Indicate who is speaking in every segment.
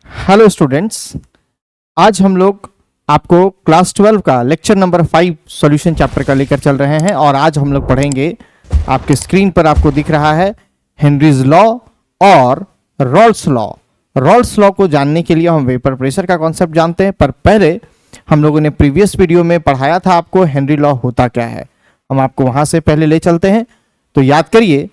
Speaker 1: Hello students, आज हम लोग आपको क्लास 12 का लेक्चर नंबर 5 सॉल्यूशन चैप्टर का लेकर चल रहे हैं और आज हम लोग पढ़ेंगे। आपके स्क्रीन पर आपको दिख रहा है हेनरीज लॉ और रॉल्स लॉ। रॉल्स लॉ को जानने के लिए हम वेपर प्रेशर का कॉन्सेप्ट जानते हैं, पर पहले हम लोगों ने प्रीवियस वीडियो में पढ़ाया था आपको हेनरी लॉ होता क्या है। हम आपको वहां से पहले ले चलते हैं। तो याद करिए,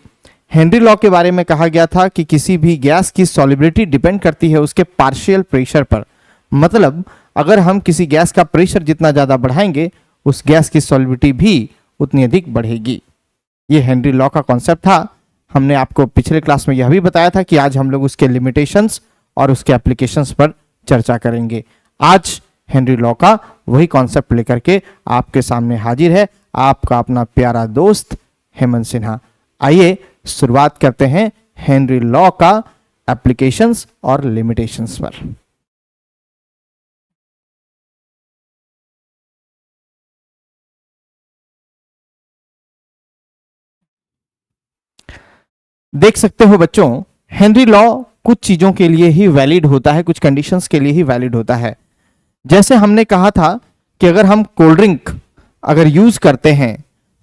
Speaker 1: हेनरी लॉ के बारे में कहा गया था कि किसी भी गैस की सॉलिबिलिटी डिपेंड करती है उसके पार्शियल प्रेशर पर। मतलब अगर हम किसी गैस का प्रेशर जितना ज़्यादा बढ़ाएंगे उस गैस की सॉलिबिलिटी भी उतनी अधिक बढ़ेगी। ये हेनरी लॉ का कॉन्सेप्ट था। हमने आपको पिछले क्लास में यह भी बताया था कि आज हम लोग उसके लिमिटेशंस और उसके एप्लीकेशंस पर चर्चा करेंगे। आज हेनरी लॉ का वही कॉन्सेप्ट लेकर के आपके सामने हाजिर है आपका अपना प्यारा दोस्त हेमंत सिन्हा। आइए शुरुआत करते हैं हेनरी लॉ का एप्लीकेशंस और लिमिटेशंस पर। देख सकते हो बच्चों, हेनरी लॉ कुछ चीजों के लिए ही वैलिड होता है, कुछ कंडीशंस के लिए ही वैलिड होता है। जैसे हमने कहा था कि अगर हम कोल्ड ड्रिंक अगर यूज करते हैं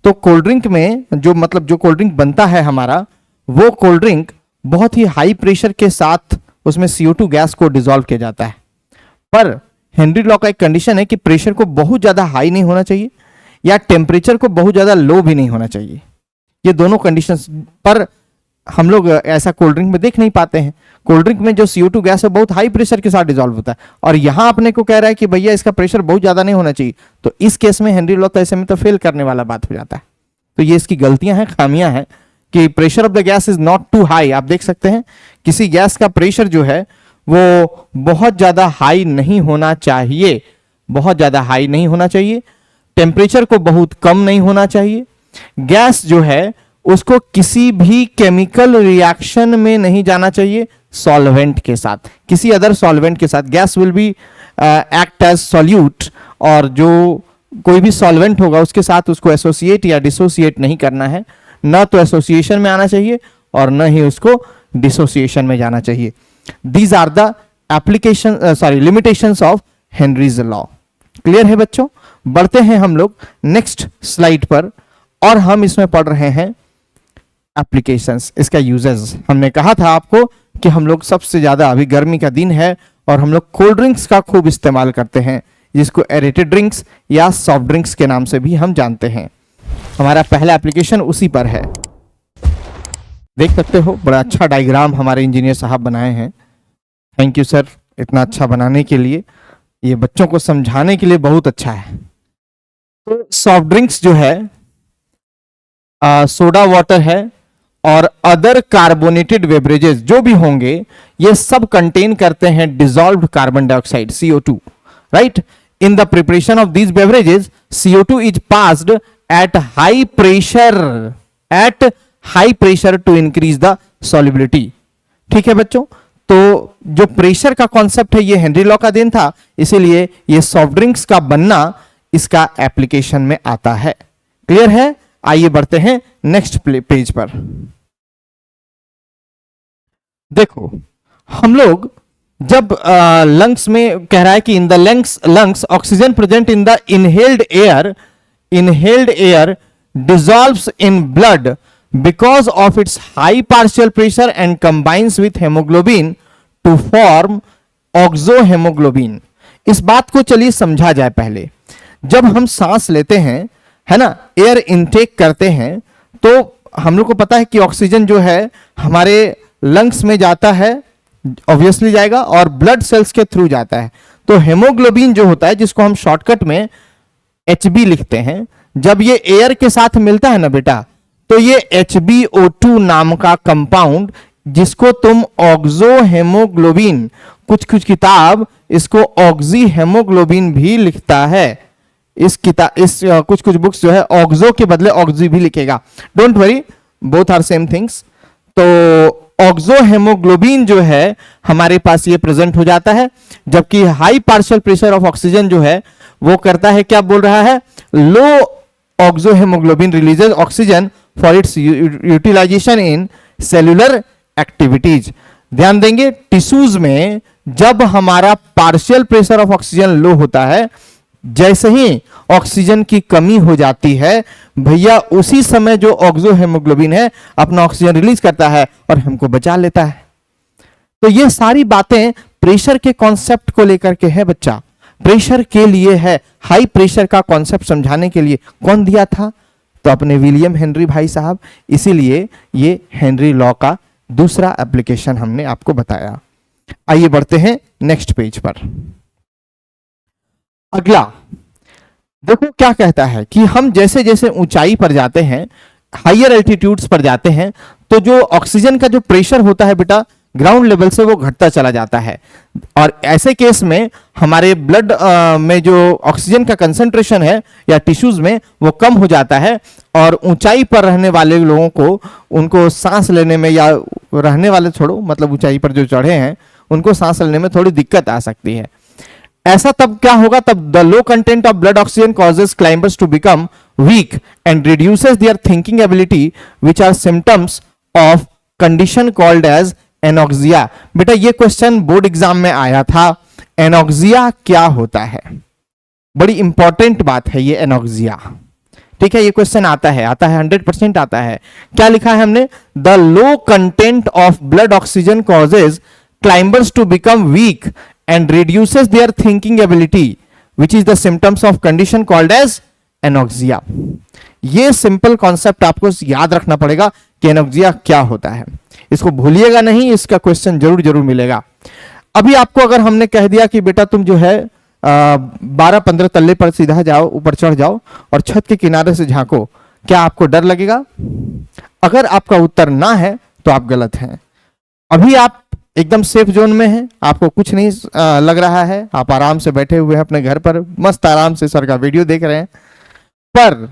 Speaker 1: तो कोल्ड ड्रिंक में जो कोल्ड ड्रिंक बनता है हमारा, वो कोल्ड ड्रिंक बहुत ही हाई प्रेशर के साथ उसमें CO2 गैस को डिसॉल्व किया जाता है। पर हेनरी लॉ का एक कंडीशन है कि प्रेशर को बहुत ज्यादा हाई नहीं होना चाहिए या टेम्परेचर को बहुत ज्यादा लो भी नहीं होना चाहिए। ये दोनों कंडीशंस पर हम लोग ऐसा कोल्ड ड्रिंक में देख नहीं पाते हैं। कोल्ड ड्रिंक में जो CO2 गैस है बहुत हाई प्रेशर के साथ डिसॉल्व होता है और यहां अपने को कह रहा है कि भैया इसका प्रेशर बहुत ज्यादा नहीं होना चाहिए। तो इस केस में हेनरी लॉ तो ऐसे में तो फेल करने वाला बात हो जाता है। तो ये इसकी गलतियां हैं, खामियां हैं कि pressure of the gas is not too high. आप देख सकते हैं किसी गैस का प्रेशर जो है वो बहुत ज्यादा हाई नहीं होना चाहिए, बहुत ज्यादा हाई नहीं होना चाहिए। टेम्परेचर को बहुत कम नहीं होना चाहिए। गैस जो है उसको किसी भी केमिकल रिएक्शन में नहीं जाना चाहिए सॉल्वेंट के साथ, किसी अदर सॉल्वेंट के साथ। Gas will be act as solute, और जो कोई भी सॉल्वेंट होगा उसके साथ उसको एसोसिएट या डिसोसिएट नहीं करना है। न तो एसोसिएशन में आना चाहिए और न ही उसको डिसोसिएशन में जाना चाहिए। These are the limitations of Henry's law. Clear है बच्चों? बढ़ते हैं हम लोग नेक्स्ट स्लाइड पर और हम इसमें पढ़ रहे हैं एप्लीकेशंस, इसका यूजेस। हमने कहा था आपको कि हम लोग सबसे ज्यादा, अभी गर्मी का दिन है और हम लोग कोल्ड ड्रिंक्स का खूब इस्तेमाल करते हैं, जिसको एरेटेड ड्रिंक्स या सॉफ्ट ड्रिंक्स के नाम से भी हम जानते हैं। हमारा पहला एप्लीकेशन उसी पर है। देख सकते हो बड़ा अच्छा डायग्राम हमारे इंजीनियर साहब बनाए हैं। थैंक यू सर, इतना अच्छा बनाने के लिए। ये बच्चों को समझाने के लिए बहुत अच्छा है। तो सॉफ्ट ड्रिंक्स जो है सोडा वाटर है और अदर कार्बोनेटेड बेवरेजेस जो भी होंगे ये सब कंटेन करते हैं dissolved carbon dioxide CO2, right? In the preparation of these beverages CO2 is passed at high pressure to increase the solubility. ठीक है बच्चों, तो जो प्रेशर का कॉन्सेप्ट है ये हेनरी लॉ का देन था, इसीलिए ये सॉफ्ट ड्रिंक्स का बनना इसका एप्लीकेशन में आता है। क्लियर है? आइए बढ़ते हैं नेक्स्ट पेज पर। देखो, हम लोग जब लंग्स में कह रहा है कि in the lungs oxygen present in the inhaled air dissolves in blood because of its high partial pressure and combines with hemoglobin to form oxohemoglobin। इस बात को चलिए समझा जाए पहले। जब हम सांस लेते हैं, है ना, एयर इनटेक करते हैं, तो हम लोग को पता है कि ऑक्सीजन जो है हमारे लंग्स में जाता है, ऑब्वियसली जाएगा, और ब्लड सेल्स के थ्रू जाता है। तो हेमोग्लोबिन जो होता है, जिसको हम शॉर्टकट में HB लिखते हैं, जब ये एयर के साथ मिलता है ना बेटा, तो ये HbO2 नाम का कंपाउंड, जिसको तुम ऑक्सोहेमोग्लोबिन, कुछ किताब इसको ऑक्सीहेमोग्लोबिन भी लिखता है। कुछ बुक्स जो है ऑक्सो के बदले ऑक्सी भी लिखेगा। Don't worry, both are same things. तो ऑक्सोहेमोग्लोबिन जो है हमारे पास ये प्रेजेंट हो जाता है, जबकि high partial pressure of oxygen जो है वो करता है, क्या बोल रहा है, लो oxohemoglobin releases oxygen for its utilization in cellular activities। ध्यान देंगे, टिश्यूज में जब हमारा पार्शियल प्रेशर ऑफ ऑक्सीजन लो होता है, जैसे ही ऑक्सीजन की कमी हो जाती है भैया, उसी समय जो ऑक्सो हेमोग्लोबिन है अपना ऑक्सीजन रिलीज करता है और हमको बचा लेता है। तो ये सारी बातें प्रेशर के कॉन्सेप्ट को लेकर के है बच्चा, प्रेशर के लिए है। हाई प्रेशर का कॉन्सेप्ट समझाने के लिए कौन दिया था? तो अपने विलियम हेनरी भाई साहब। इसीलिए ये हेनरी लॉ का दूसरा एप्लीकेशन हमने आपको बताया। आइए बढ़ते हैं नेक्स्ट पेज पर। अगला देखो क्या कहता है कि हम जैसे जैसे ऊंचाई पर जाते हैं, हायर एल्टीट्यूड्स पर जाते हैं, तो जो ऑक्सीजन का जो प्रेशर होता है बेटा ग्राउंड लेवल से वो घटता चला जाता है। और ऐसे केस में हमारे ब्लड में जो ऑक्सीजन का कंसंट्रेशन है या टिश्यूज में वो कम हो जाता है, और ऊंचाई पर रहने वाले लोगों को, उनको सांस लेने में, या रहने वाले छोड़ो, मतलब ऊंचाई पर जो चढ़े हैं उनको सांस लेने में थोड़ी दिक्कत आ सकती है। ऐसा तब क्या होगा? तब the low content of blood oxygen causes climbers to become weak and reduces their thinking ability, which are symptoms of condition called as anoxia. बेटा ये क्वेश्चन बोर्ड एग्जाम में आया था। एनॉक्सिया क्या होता है? बड़ी इंपॉर्टेंट बात है ये एनॉक्सिया। ठीक है, ये क्वेश्चन आता है 100% आता है। क्या लिखा है हमने? The low content of blood oxygen causes climbers to become weak and reduces their thinking ability, which is the symptoms of condition called as anoxia. ये सिंपल कॉन्सेप्ट आपको याद रखना पड़ेगा कि एनॉक्सिया क्या होता है। इसको भूलिएगा नहीं, इसका क्वेश्चन जरूर जरूर मिलेगा। अभी आपको अगर हमने कह दिया कि बेटा तुम जो है 12-15 तल्ले पर सीधा जाओ, ऊपर चढ़ जाओ और छत के किनारे से झांको, क्या आपको डर लगेगा? अगर आपका उत्तर ना है तो आप गलत हैं। अभी आप एकदम सेफ जोन में हैं, आपको कुछ नहीं लग रहा है, आप आराम से बैठे हुए हैं अपने घर पर, मस्त आराम से सर का वीडियो देख रहे हैं। पर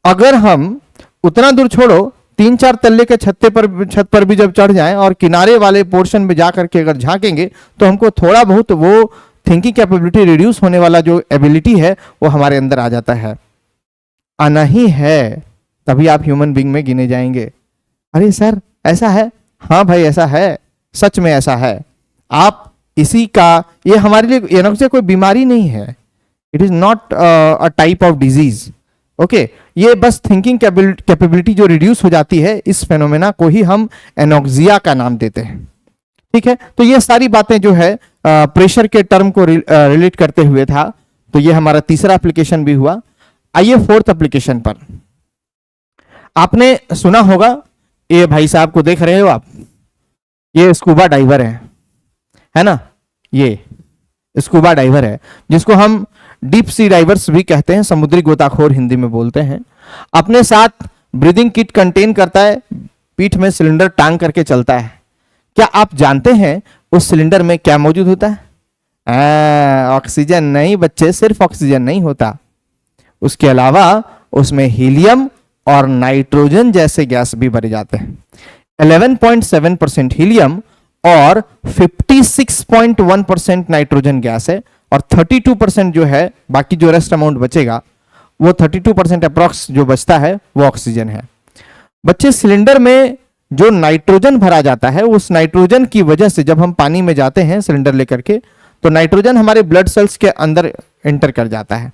Speaker 1: अगर हम उतना दूर छोड़ो, 3-4 तल्ले के छत पर भी जब चढ़ जाएं और किनारे वाले पोर्शन में जाकर के अगर झांकेंगे, तो हमको थोड़ा बहुत वो थिंकिंग कैपेबिलिटी रिड्यूस होने वाला जो एबिलिटी है वो हमारे अंदर आ जाता है। आना ही है, तभी आप ह्यूमन बीइंग में गिने जाएंगे। अरे सर ऐसा है? हाँ भाई ऐसा है, सच में ऐसा है। आप इसी का, ये हमारे लिए एनॉक्सिया कोई बीमारी नहीं है, it is not a type of disease. Okay, ये बस थिंकिंग कैपेबिलिटी जो रिड्यूस हो जाती है, इस फेनोमेना को ही हम एनॉक्सिया का नाम देते हैं। ठीक है, तो ये सारी बातें जो है प्रेशर के टर्म को रिलेट करते हुए था। तो ये हमारा तीसरा एप्लीकेशन भी हुआ। आइए फोर्थ एप्लीकेशन पर। आपने सुना होगा, ये भाई साहब को देख रहे हो आप, ये स्कूबा डाइवर है ना, ये स्कूबा डाइवर है जिसको हम डीप सी डाइवर्स भी कहते हैं, समुद्री गोताखोर हिंदी में बोलते हैं। अपने साथ ब्रीदिंग किट कंटेन करता है, पीठ में सिलेंडर टांग करके चलता है। क्या आप जानते हैं उस सिलेंडर में क्या मौजूद होता है? ऑक्सीजन नहीं बच्चे, सिर्फ ऑक्सीजन नहीं होता, उसके अलावा उसमें हीलियम और नाइट्रोजन जैसे गैस भी भरे जाते हैं। 11.7% हीलियम और 56.1% नाइट्रोजन गैस है, और 32% जो है, बाकी जो रेस्ट अमाउंट बचेगा वो 32% अप्रॉक्स जो बचता है वो ऑक्सीजन है। बच्चे सिलेंडर में जो नाइट्रोजन भरा जाता है, उस नाइट्रोजन की वजह से जब हम पानी में जाते हैं सिलेंडर लेकर के, तो नाइट्रोजन हमारे ब्लड सेल्स के अंदर एंटर कर जाता है।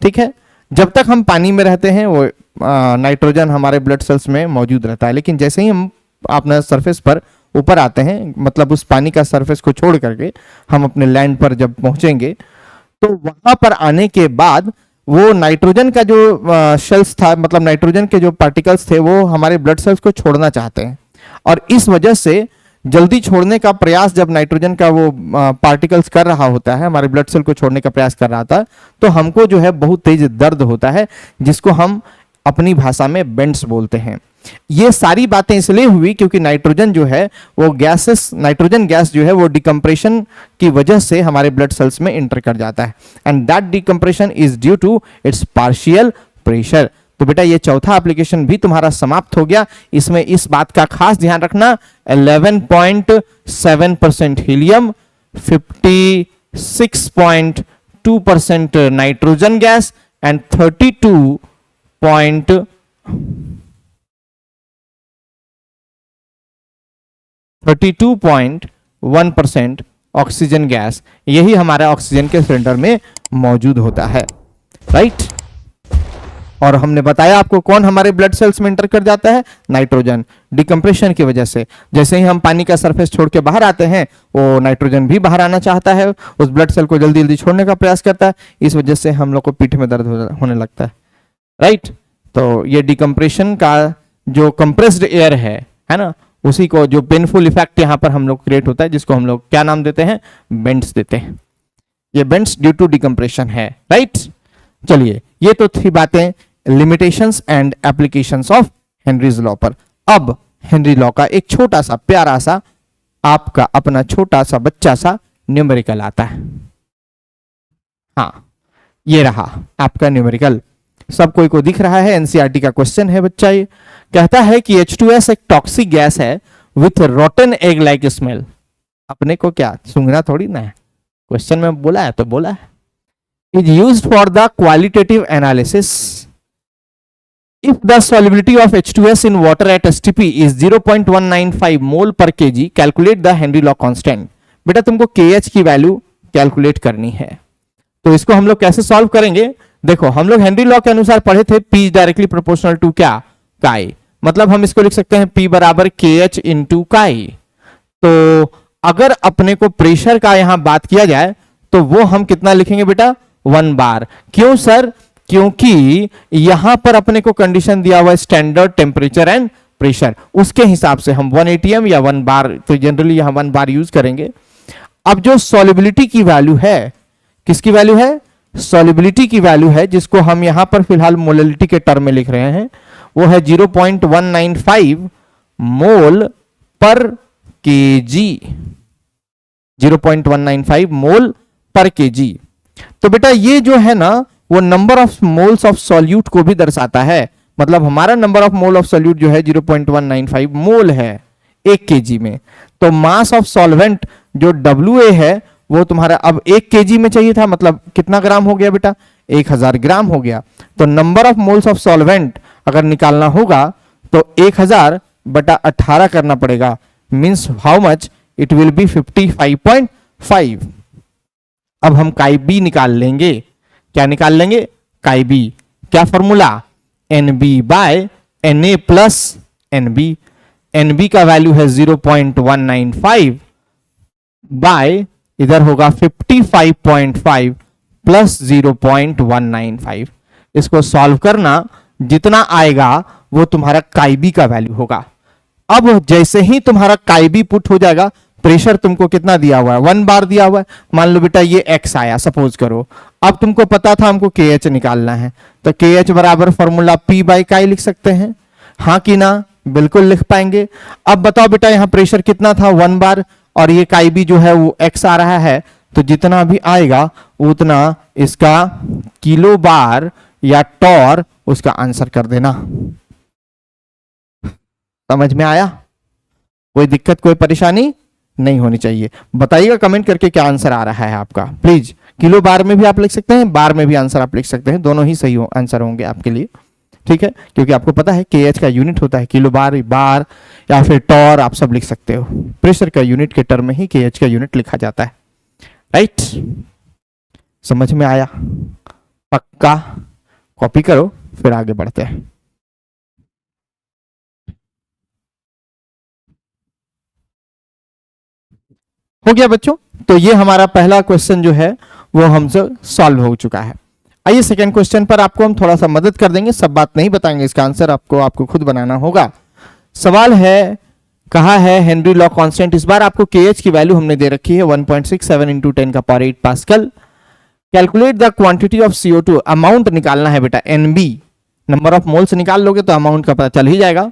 Speaker 1: ठीक है, जब तक हम पानी में रहते हैं वो नाइट्रोजन हमारे ब्लड सेल्स में मौजूद रहता है, लेकिन जैसे ही हम अपना सरफेस पर ऊपर आते हैं, मतलब उस पानी का सरफेस को छोड़ करके हम अपने लैंड पर जब पहुंचेंगे, तो वहां पर आने के बाद वो नाइट्रोजन का जो शेल्स था, मतलब नाइट्रोजन के जो पार्टिकल्स थे, वो हमारे ब्लड सेल्स को छोड़ना चाहते हैं, और इस वजह से जल्दी छोड़ने का प्रयास जब नाइट्रोजन का वो पार्टिकल्स कर रहा होता है, हमारे ब्लड सेल को छोड़ने का प्रयास कर रहा था, तो हमको जो है बहुत तेज दर्द होता है, जिसको हम अपनी भाषा में बेंट्स बोलते हैं। ये सारी बातें इसलिए हुई क्योंकि नाइट्रोजन जो है वो नाइट्रोजन गैस जो है वो डिकम्प्रेशन की वजह से हमारे ब्लड सेल्स में इंटर कर जाता है, and that decompression is due to its partial pressure. तो बेटा ये चौथा एप्लीकेशन भी तुम्हारा समाप्त हो गया। इसमें इस बात का खास ध्यान रखना, 11.7% helium, 56.2% nitrogen gas and 32.1% 1% oxygen gas, यही हमारा ऑक्सीजन के सिलेंडर में मौजूद होता है, राइट। और हमने बताया आपको कौन हमारे ब्लड सेल्स में इंटर कर जाता है, नाइट्रोजन, डिकम्प्रेशन की वजह से। जैसे ही हम पानी का सरफेस छोड़ के बाहर आते हैं, वो नाइट्रोजन भी बाहर आना चाहता है, उस ब्लड सेल को जल्दी जल्दी छोड़ने का प्रयास करता है, इस वजह से हम लोग को पीठ में दर्द होने लगता है, राइट। तो ये डिकम्प्रेशन का जो कंप्रेस्ड एयर है ना, उसी को जो पेनफुल इफेक्ट यहाँ पर हम लोग क्रिएट होता है, जिसको हम लोग क्या नाम देते हैं, बेंड्स देते हैं। ये बेंड्स ड्यू टू डिकम्प्रेशन है, राइट। चलिए, ये तो थी बातें limitations and applications of Henry's law पर। अब हेनरी लॉ का एक छोटा सा प्यारा सा आपका अपना छोटा सा बच्चा सा न्यूमेरिकल आता है। हाँ, ये रहा आपका न्यूमेरिकल, सब कोई को दिख रहा है, एनसीईआरटी का क्वेश्चन है बच्चा। ये कहता है कि H2S एक टॉक्सिक गैस है with rotten egg like smell. अपने को क्या सूंघना थोड़ी ना है, क्वेश्चन में बोला है तो बोला है। Is used for the qualitative analysis if the solubility of H2S in water at STP is 0.195 मोल पर kg, calculate the Henry law constant। बेटा तुमको KH की वैल्यू कैलकुलेट करनी है, तो इसको हम लोग कैसे सॉल्व करेंगे? देखो, हम लोग हेनरी लॉ के अनुसार पढ़े थे P डायरेक्टली प्रोपोर्शनल टू क्या, काई। मतलब हम इसको लिख सकते हैं P बराबर KH इंटू काई। तो अगर अपने को प्रेशर का यहां बात किया जाए तो वो हम कितना लिखेंगे बेटा, 1 बार। क्यों सर? क्योंकि यहां पर अपने को कंडीशन दिया हुआ है स्टैंडर्ड टेम्परेचर एंड प्रेशर, उसके हिसाब से हम 1 atm या 1 बार, तो जनरली यहां 1 बार यूज करेंगे। अब जो सॉल्युबिलिटी की वैल्यू है, किसकी वैल्यू है? सॉल्युबिलिटी की वैल्यू है, जिसको हम यहां पर फिलहाल मोललिटी के टर्म में लिख रहे हैं, वो है 0.195 मोल पर केजी। 0.195 मोल पर केजी। तो बेटा ये जो है ना, वो number of moles of solute को भी दर्शाता है। मतलब हमारा number of mole of solute जो है 0.195 मोल है 1 केजी में। तो मास ऑफ सॉल्वेंट जो WA है वो तुम्हारा अब 1 केजी में चाहिए था, मतलब कितना ग्राम हो गया बेटा, 1000 ग्राम हो गया। तो number of moles of solvent अगर निकालना होगा तो 1000 बटा 18 करना पड़ेगा, means how much, it will be 55.5। अब हम काई बी निकाल लेंगे। क्या निकाल लेंगे? Chi B. क्या formula? NB by Na plus NB। NB का वैल्यू है 0.195 बाय, इधर होगा 55.5 प्लस 0.195। इसको सॉल्व करना, जितना आएगा वो तुम्हारा काई बी का वैल्यू होगा। अब जैसे ही तुम्हारा काई बी पुट हो जाएगा, प्रेशर तुमको कितना दिया हुआ है, 1 बार दिया हुआ है। मान लो बेटा ये x आया, सपोज करो। अब तुमको पता था हमको KH निकालना है, तो KH बराबर फॉर्मूला P बाई काई लिख सकते हैं, हाँ कि ना? बिल्कुल लिख पाएंगे। अब बताओ बेटा यहाँ प्रेशर कितना था, 1 बार, और ये काई बी जो है वो x आ रहा है, तो जितना भी आएगा उतना इसका किलो बार या टॉर उसका आंसर कर देना। समझ में आया? कोई दिक्कत, कोई परेशानी नहीं होनी चाहिए। बताइएगा कमेंट करके क्या आंसर आ रहा है आपका, प्लीज। किलो बार में भी आप लिख सकते हैं, बार में भी आंसर आप लिख सकते हैं, दोनों ही सही आंसर होंगे आपके लिए, ठीक है? क्योंकि आपको पता है KH का यूनिट होता है किलो बार, बार या फिर टॉर, आप सब लिख सकते हो। प्रेशर का यूनिट के टर्म में ही KH का यूनिट लिखा जाता है, राइट? समझ में आया? पक्का? कॉपी करो, फिर आगे बढ़ते हैं। हो गया बच्चों? तो ये हमारा पहला क्वेश्चन जो है वो हमसे सॉल्व हो चुका है। आइए सेकंड क्वेश्चन पर आपको हम थोड़ा सा मदद कर देंगे, सब बात नहीं बताएंगे, इसका आंसर आपको खुद बनाना होगा। सवाल है, कहा है हेनरी लॉ कांस्टेंट, इस बार आपको KH की वैल्यू हमने दे रखी है 1.67 इंटू 10 का power 8 pascal. Calculate the quantity of CO2, amount निकालना है बेटा, NB, नंबर ऑफ मोल्स निकाल लोगे तो अमाउंट का पता चल ही जाएगा।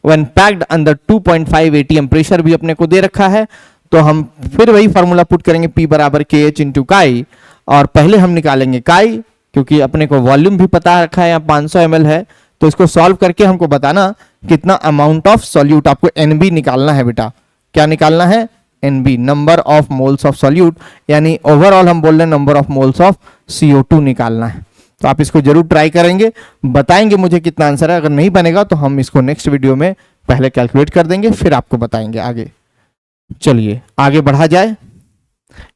Speaker 1: When packed under 2.5 ATM, pressure भी अपने को दे रखा है, तो हम फिर वही फॉर्मूला पुट करेंगे P बराबर KH इंटू काई, और पहले हम निकालेंगे काई, क्योंकि अपने को वॉल्यूम भी पता रखा है, यहाँ 500 ml है, तो इसको सॉल्व करके हमको बताना कितना अमाउंट ऑफ सॉल्यूट। आपको NB निकालना है बेटा। क्या निकालना है? NB, number of moles of solute, यानी ओवरऑल हम बोल रहे हैं number of moles of CO2 निकालना है। तो आप इसको जरूर ट्राई करेंगे, बताएंगे मुझे कितना आंसर है। अगर नहीं बनेगा तो हम इसको नेक्स्ट वीडियो में पहले कैलकुलेट कर देंगे, फिर आपको बताएंगे आगे। चलिए आगे बढ़ा जाए।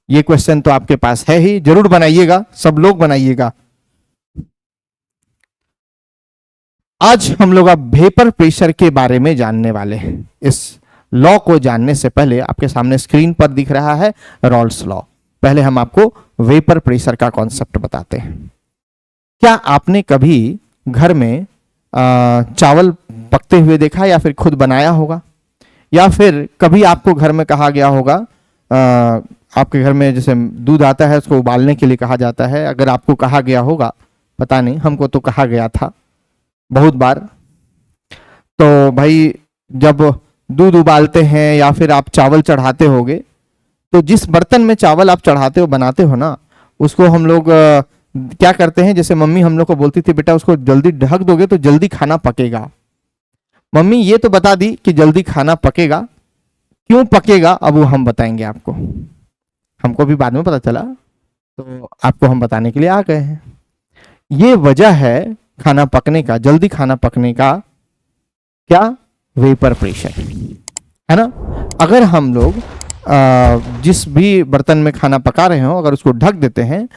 Speaker 1: ये क्वेश्चन तो आपके पास है ही, जरूर बनाइएगा, सब लोग बनाइएगा। आज हम लोग अब वेपर प्रेशर के बारे में जानने वाले हैं। इस लॉ को जानने से पहले आपके सामने स्क्रीन पर दिख रहा है रॉल्स लॉ। पहले हम आपको वेपर प्रेशर का कॉन्सेप्ट बताते हैं। क्या आपने कभी घर में चावल पकते हुए देखा या फिर खुद बनाया होगा, या फिर कभी आपको घर में कहा गया होगा, आपके घर में जैसे दूध आता है उसको उबालने के लिए कहा जाता है, अगर आपको कहा गया होगा, पता नहीं, हमको तो कहा गया था बहुत बार। तो भाई जब दूध उबालते हैं या फिर आप चावल चढ़ाते होगे, तो जिस बर्तन में चावल आप चढ़ाते हो बनाते हो ना, उसको हम लोग क्या करते हैं, जैसे मम्मी हम लोग को बोलती थी बेटा उसको जल्दी ढक दोगे तो जल्दी खाना पकेगा। मम्मी ये तो बता दी कि जल्दी खाना पकेगा, क्यों पकेगा अब वो हम बताएंगे आपको। हमको भी बाद में पता चला, तो आपको हम बताने के लिए आ गए हैं। ये वजह है खाना पकने का, जल्दी खाना पकने का, क्या, वेपर प्रेशर, है ना। अगर हम लोग जिस भी बर्तन में खाना पका रहे हो अगर उसको ढक देते हैं,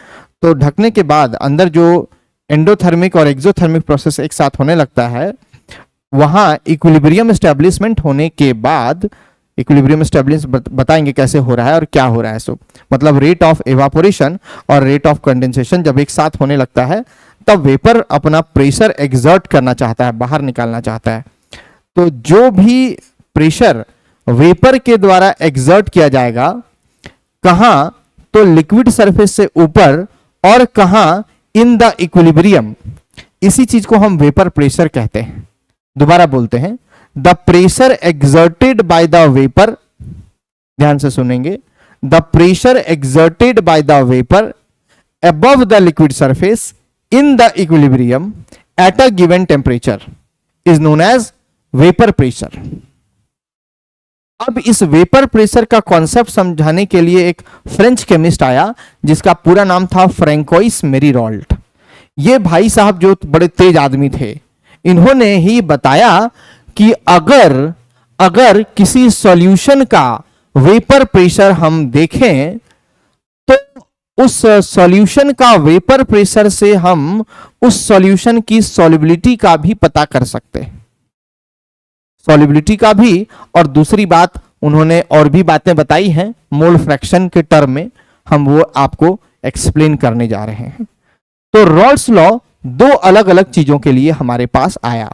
Speaker 1: तो ढकने के बाद अंदर जो एंडोथर्मिक और एक्सोथर्मिक प्रोसेस एक साथ होने लगता है, वहां इक्विलिब्रियम एस्टेब्लिशमेंट होने के बाद, इक्विलिब्रियम एस्टेब्लिश बताएंगे कैसे हो रहा है और क्या हो रहा है। सो मतलब रेट ऑफ एवापोरेशन और रेट ऑफ कंडेंसेशन जब एक साथ होने लगता है, तब वेपर अपना प्रेशर एग्जर्ट करना चाहता है, बाहर निकालना चाहता है। तो जो भी प्रेशर वेपर के द्वारा एग्जर्ट किया जाएगा, कहां, तो लिक्विड सरफेस से ऊपर, और कहां, इन द इक्विलिब्रियम, इसी चीज को हम वेपर प्रेशर कहते हैं। दोबारा बोलते हैं, the pressure exerted by the vapour, ध्यान से सुनेंगे, the pressure exerted by the vapour above the liquid surface in the equilibrium at a given temperature is known as vapor pressure. अब इस वेपर प्रेशर का कॉन्सेप्ट समझाने के लिए एक फ्रेंच केमिस्ट आया जिसका पूरा नाम था फ्रैंकोइस मेरीरोल्ट। ये भाई साहब जो बड़े तेज आदमी थे, इन्होंने ही बताया कि अगर किसी सॉल्यूशन का वेपर प्रेशर हम देखें, तो उस सॉल्यूशन का वेपर प्रेशर से हम उस सॉल्यूशन की सॉल्युबिलिटी का भी पता कर सकते हैं, सॉल्युबिलिटी का भी। और दूसरी बात उन्होंने और भी बातें बताई हैं मोल फ्रैक्शन के टर्म में, हम वो आपको एक्सप्लेन करने जा रहे हैं। तो रॉल्स लॉ दो अलग अलग चीजों के लिए हमारे पास आया।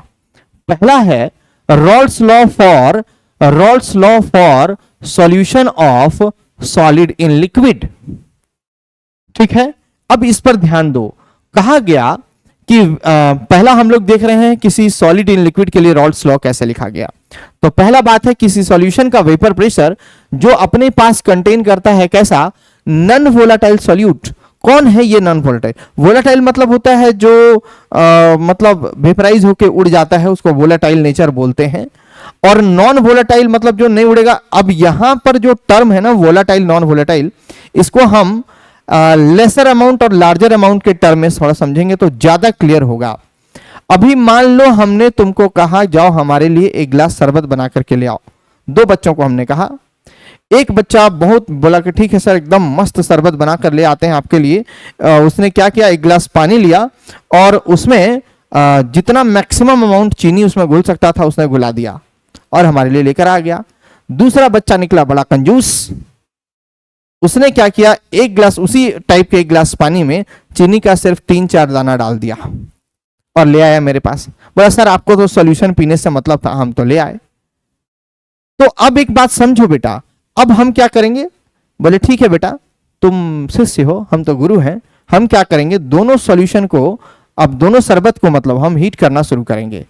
Speaker 1: पहला है Rawls law for solution of solid in liquid. ठीक है, अब इस पर ध्यान दो। कहा गया कि पहला हम लोग देख रहे हैं किसी सॉलिड इन लिक्विड के लिए रॉल्स लॉ कैसे लिखा गया। तो पहला बात है किसी सॉल्यूशन का वेपर प्रेशर जो अपने पास कंटेन करता है कैसा, नॉन वोलेटाइल सॉल्यूट। कौन है ये नॉन वोलेटाइल? वोलेटाइल मतलब होता है जो मतलब वेपराइज होके उड़ जाता है, उसको वोलेटाइल नेचर बोलते हैं। और नॉन वोलेटाइल मतलब जो नहीं उड़ेगा। अब यहां पर जो टर्म है ना वोलेटाइल नॉन वोलेटाइल, इसको हम लेसर अमाउंट और लार्जर अमाउंट के टर्म में थोड़ा समझेंगे तो ज्यादा क्लियर होगा। अभी मान लो हमने तुमको कहा जाओ हमारे लिए एक गिलास शरबत बना करके ले आओ। दो बच्चों को हमने कहा, एक बच्चा बहुत बोला कि ठीक है सर एकदम मस्त शरबत बना कर ले आते हैं आपके लिए। उसने क्या किया, एक गिलास पानी लिया और उसमें जितना मैक्सिमम अमाउंट चीनी उसमें घुल सकता था उसने घुला दिया और हमारे लिए लेकर आ गया। दूसरा बच्चा निकला बड़ा कंजूस, उसने क्या किया, एक गिलास उसी टाइप के एक गिलास पानी में चीनी का सिर्फ 3-4 दाना डाल दिया और ले आया मेरे पास। बोला सर आपको तो सॉल्यूशन पीने से मतलब था, हम तो ले आए। तो अब एक बात समझो बेटा, अब हम क्या करेंगे? बोले ठीक है बेटा तुम शिष्य हो, हम तो गुरु हैं। हम क्या करेंगे, दोनों सॉल्यूशन को, अब दोनों शरबत को मतलब हम हीट करना शुरू करेंगे।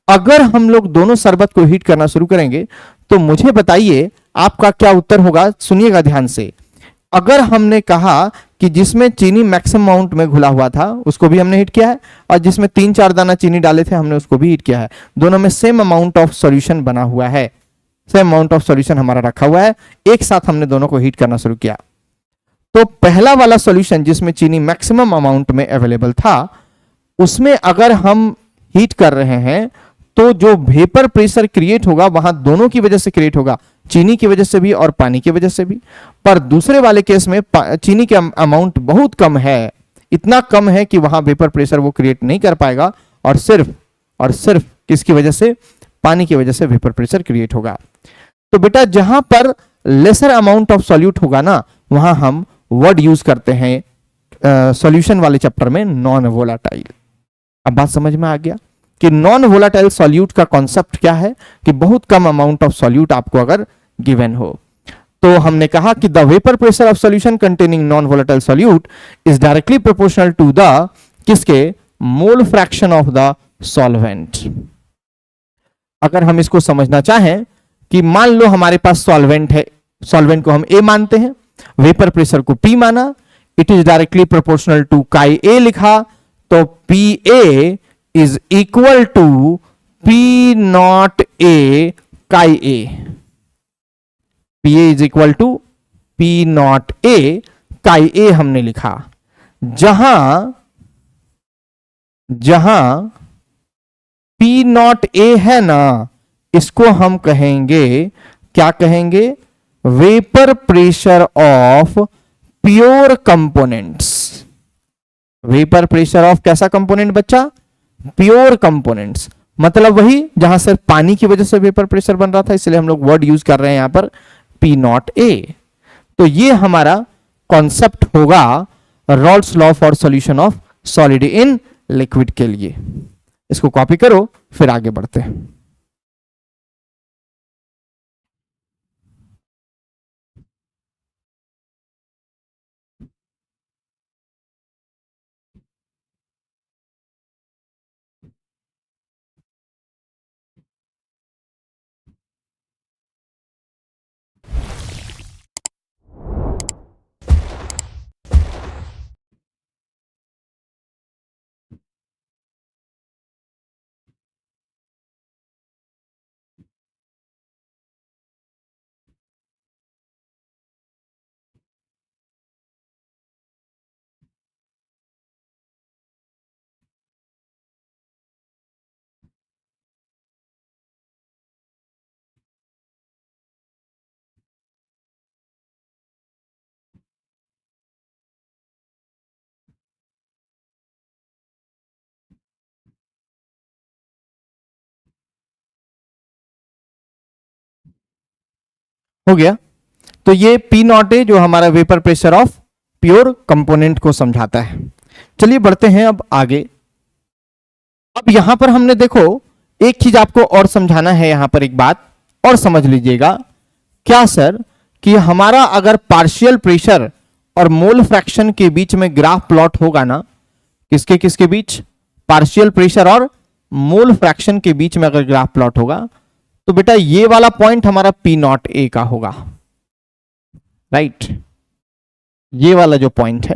Speaker 1: अगर हम लोग दोनों शरबत को हीट करना शुरू करेंगे तो मुझे बताइए आपका क्या उत्तर होगा। सुनिएगा ध्यान से। अगर हमने कहा कि जिसमें चीनी मैक्सिमम अमाउंट में घुला हुआ था उसको भी हमने हीट किया है, और जिसमें 3-4 दाना चीनी डाले थे हमने उसको भी हीट किया है, दोनों में सेम अमाउंट ऑफ सॉल्यूशन बना हुआ है, सेम अमाउंट ऑफ सॉल्यूशन हमारा रखा हुआ है, एक साथ हमने दोनों को हीट करना शुरू किया। तो पहला वाला सॉल्यूशन जिसमें चीनी मैक्सिमम अमाउंट में अवेलेबल था, उसमें अगर हम हीट कर रहे हैं तो जो वेपर प्रेशर क्रिएट होगा वहां दोनों की वजह से क्रिएट होगा, चीनी की वजह से भी और पानी की वजह से भी। पर दूसरे वाले केस में चीनी के अमाउंट बहुत कम है, इतना कम है कि वहां वेपर प्रेशर वो क्रिएट नहीं कर पाएगा, और सिर्फ किसकी वजह से, पानी की वजह से वेपर प्रेशर क्रिएट होगा। तो बेटा जहां पर लेसर अमाउंट ऑफ सॉल्यूट होगा ना, वहां हम वर्ड यूज करते हैं सॉल्यूशन वाले चैप्टर में नॉन वोलाटाइल। अब बात समझ में आ गया कि नॉन वोलाटाइल सॉल्यूट का कॉन्सेप्ट क्या है, कि बहुत कम अमाउंट ऑफ सॉल्यूट आपको अगर गिवन हो। तो हमने कहा कि the vapour pressure of solution containing non volatile solute is directly proportional to the किसके, mole fraction of the solvent. अगर हम इसको समझना चाहें कि मान लो हमारे पास सॉल्वेंट है, सॉल्वेंट को हम ए मानते हैं, वेपर प्रेशर को पी माना, it is directly proportional to chi A लिखा, तो P A is equal to P not A chi A. P A is equal to P not A chi A हमने लिखा, जहां P not a है ना, इसको हम कहेंगे, क्या कहेंगे, vapour pressure of pure components. Vapour pressure of कैसा कंपोनेंट बच्चा, प्योर कंपोनेंट्स, मतलब वही जहां सिर्फ पानी की वजह से वेपर प्रेशर बन रहा था, इसलिए हम लोग वर्ड यूज कर रहे हैं यहां पर पी नॉट ए। तो ये हमारा कॉन्सेप्ट होगा Rawls law for solution of solid in liquid के लिए। इसको कॉपी करो, फिर आगे बढ़ते हैं। हो गया। तो ये पी नॉट ए जो हमारा vapour pressure of pure component को समझाता है। चलिए बढ़ते हैं अब आगे। अब यहां पर हमने देखो एक चीज आपको और समझाना है, यहां पर एक बात और समझ लीजिएगा। क्या सर, कि हमारा अगर पार्शियल प्रेशर और मोल फ्रैक्शन के बीच में ग्राफ प्लॉट होगा ना, किसके किसके बीच, पार्शियल प्रेशर और मोल फ्रैक्शन के बीच में अगर ग्राफ प्लॉट होगा, तो बेटा ये वाला पॉइंट हमारा पी नॉट ए का होगा, राइट। ये वाला जो पॉइंट है,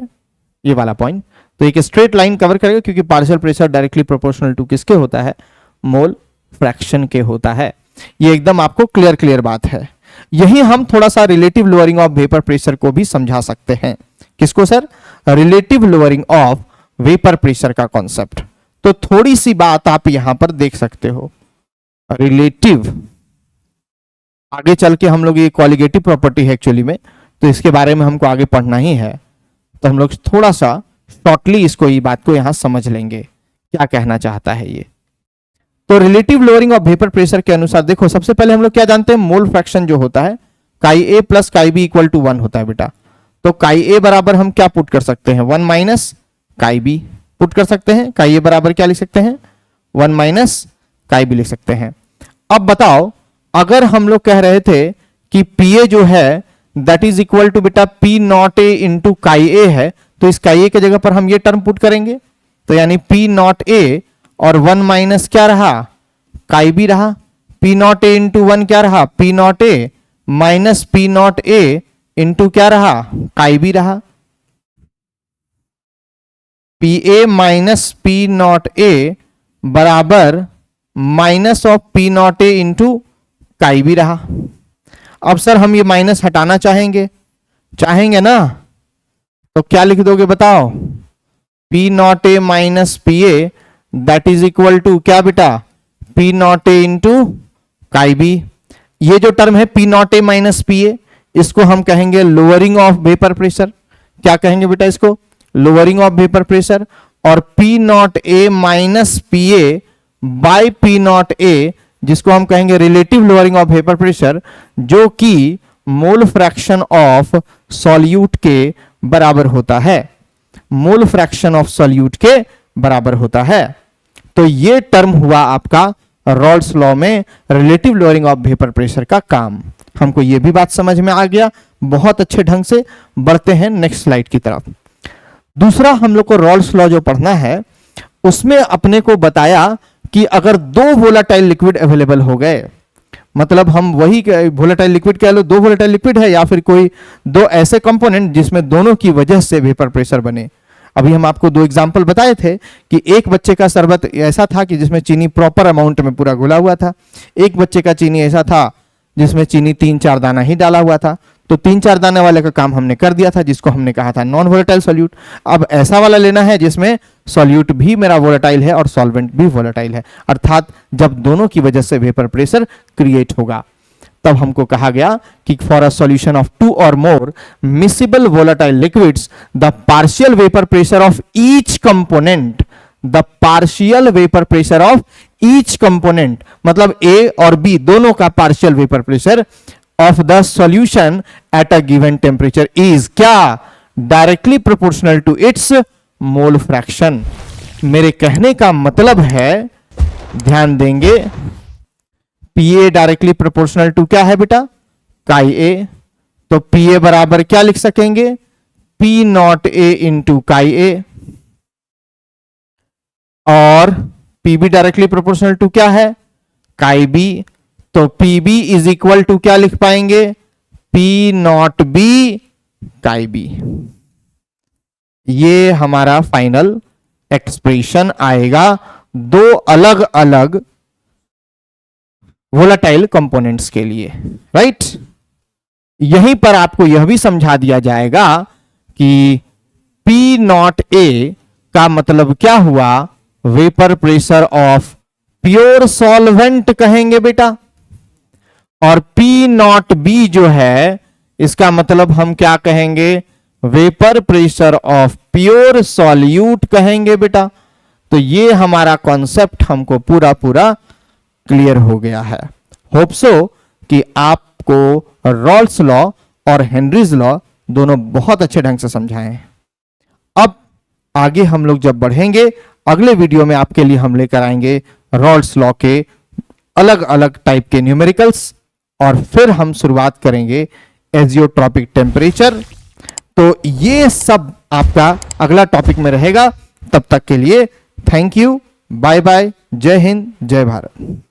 Speaker 1: ये वाला पॉइंट, तो एक स्ट्रेट लाइन कवर करेगा, क्योंकि partial pressure directly proportional to किसके होता है, मोल फ्रैक्शन के होता है। ये एकदम आपको क्लियर बात है। यही हम थोड़ा सा relative lowering of vapour pressure को भी समझा सकते हैं। किसको sir, relative lowering of vapour pressure का कॉन्सेप्ट। तो थोड़ी सी बात आप यहां पर देख सकते हो, रिलेटिव, आगे चल के हम लोग, ये कॉलिगेटिव प्रॉपर्टी है एक्चुअली में, तो इसके बारे में हमको आगे पढ़ना ही है, तो हम लोग थोड़ा सा शॉर्टली इसको, ये बात को यहां समझ लेंगे क्या कहना चाहता है ये। तो relative lowering of vapour pressure के अनुसार देखो, सबसे पहले हम लोग क्या जानते हैं, मोल फ्रैक्शन जो होता है chi A plus chi B equal to 1 होता है बेटा। तो काई ए बराबर हम क्या पुट कर सकते हैं, 1 माइनस काई बी पुट कर सकते हैं। काई ए बराबर क्या लिख सकते हैं, 1 माइनस काई बी लिख सकते हैं। अब बताओ, अगर हम लोग कह रहे थे कि पी ए जो है दैट इज इक्वल टू बेटा P not A into chi ए है, तो इस काई ए के जगह पर हम ये टर्म पुट करेंगे, तो यानी पी नॉट ए और 1 माइनस क्या रहा, काई बी रहा। पी नॉट ए इंटू 1 क्या रहा, P not A minus P not A into क्या रहा, काई बी रहा। P A minus P not A बराबर minus of P not A into chi B रहा। अब सर हम ये माइनस हटाना चाहेंगे ना, तो क्या लिख दोगे बताओ, P not A minus P A that is equal to क्या बेटा, P not A into chi B. ये जो टर्म है P not A minus P A, इसको हम कहेंगे लोअरिंग ऑफ वेपर प्रेशर। क्या कहेंगे बेटा इसको? Lowering of vapour pressure. और P not A minus P A by P not A, जिसको हम कहेंगे relative lowering of vapour pressure, जो कि मोल फ्रैक्शन ऑफ सॉल्यूट के बराबर होता है। मोल फ्रैक्शन ऑफ सॉल्यूट के बराबर होता है। तो ये टर्म हुआ आपका रॉल्स लॉ में relative lowering of vapour pressure का काम। हमको ये भी बात समझ में आ गया बहुत अच्छे ढंग से। बढ़ते हैं नेक्स्ट स्लाइड की तरफ। दूसरा हम लोग को रॉल्स लॉ जो पढ़ना है, उसमें अपने को बताया कि अगर दो वोलेटाइल लिक्विड अवेलेबल हो गए, मतलब हम वही वोलेटाइल लिक्विड कह लो, दो वोलेटाइल लिक्विड है या फिर कोई दो ऐसे कंपोनेंट जिसमें दोनों की वजह से वेपर प्रेशर बने। अभी हम आपको दो एग्जांपल बताए थे कि एक बच्चे का शरबत ऐसा था कि जिसमें चीनी प्रॉपर अमाउंट में पूरा घुला हुआ था, एक बच्चे का चीनी ऐसा था जिसमें चीनी 3-4 दाना ही डाला हुआ था। तो 3-4 दाने वाले का काम हमने कर दिया था, जिसको हमने कहा था नॉन वोलेटाइल सॉल्यूट। अब ऐसा वाला लेना है जिसमें सॉल्यूट भी मेरा वोलेटाइल है और सॉल्वेंट भी वोलेटाइल है, अर्थात जब दोनों की वजह से वेपर प्रेशर क्रिएट होगा। तब हमको कहा गया कि फॉर अ सॉल्यूशन ऑफ 2 और more miscible volatile liquids the partial vapour pressure of each component, the partial vapour pressure of each component मतलब ए और बी दोनों का partial vapour pressure of the solution at a given temperature is क्या? Directly proportional to its mole fraction. मेरे कहने का मतलब है, ध्यान देंगे, P A directly proportional to क्या है बेटा? काई ए। तो पी ए बराबर क्या लिख सकेंगे? P not A into chi A. और P B directly proportional to क्या है? Chi B. तो P B is equal to क्या लिख पाएंगे? P not B chi B. ये हमारा फाइनल एक्सप्रेशन आएगा दो अलग अलग वोलेटाइल कंपोनेंट्स के लिए, राइट? यहीं पर आपको यह भी समझा दिया जाएगा कि पी नॉट ए का मतलब क्या हुआ? Vapour pressure of pure solvent कहेंगे बेटा। और पी नॉट बी जो है, इसका मतलब हम क्या कहेंगे? Vapour pressure of pure solute कहेंगे बेटा। तो ये हमारा कॉन्सेप्ट हमको पूरा पूरा क्लियर हो गया है। होप सो कि आपको रॉल्स लॉ और हेनरीज लॉ दोनों बहुत अच्छे ढंग से समझाएं। अब आगे हम लोग जब बढ़ेंगे, अगले वीडियो में आपके लिए हम लेकर आएंगे रॉल्स लॉ के अलग अलग टाइप के न्यूमेरिकल्स, और फिर हम शुरुआत करेंगे एजियोट्रॉपिक टेम्परेचर। तो ये सब आपका अगला टॉपिक में रहेगा। तब तक के लिए थैंक यू, बाय बाय, जय हिंद, जय भारत।